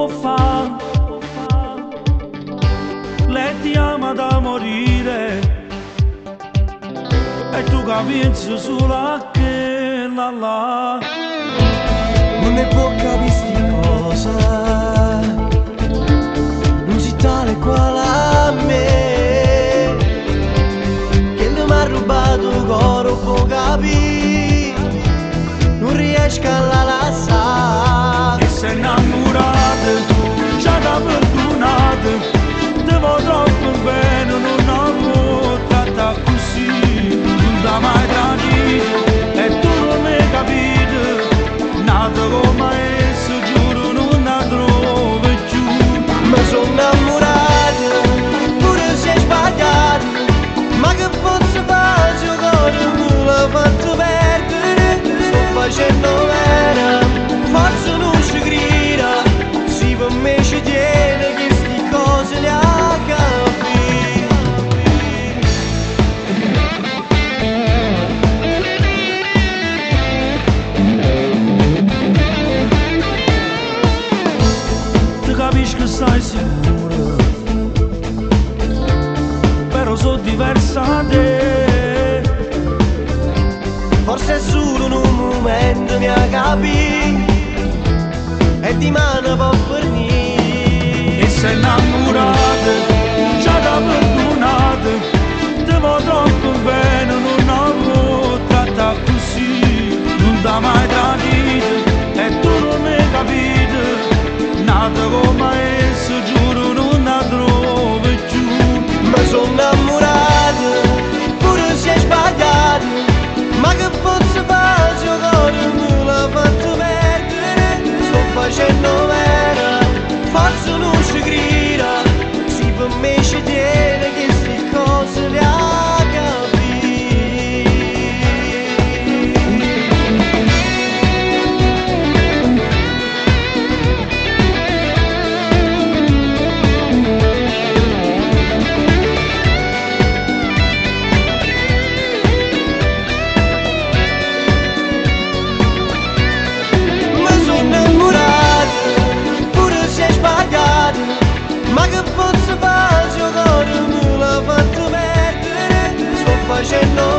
troppo fa. Lei ti ama da morire e tu capisci solo a che là. Non ne può capire sti cosa, non si tale quale a me, che mi ha rubato il cuore può capire, non riesco a la lasciare. E sei innamorata, già da perdonata, ti vuoi troppo bene, non ho trattato così, non ti ha mai tradito e tu non mi hai capito, nata come esso, giuro non la trovo più. Mi sono innamorato, pure se è sbagliato, ma che posso fare se il cuore me l'ha fatto perdere? Sto facendo vera, forse non ci grida, si per me ci tiene che sti cose le ha capite. Ti capisco che stai sicuro, però sono diversa da te. Forse è solo in un momento mi ha capito e di mano può fornire. E sei innamorata, già da perdonata, ti vuoi troppo bene, non ho trattato così, non ti ha mai tradito e tu non mi hai capito, nata come esso, giuro non la trovo più. Mi sono innamorato, pure se è sbagliato, ma che posso fare se il cuore me l'ha fatto perdere? Sto facendo vera, forse non ci grida, si per me ci tiene che sti cose le ha capite. Mi sono innamorato, pure se è sbagliato, ma che posso fare se il cuore me l'ha fatto perdere? Sto facendo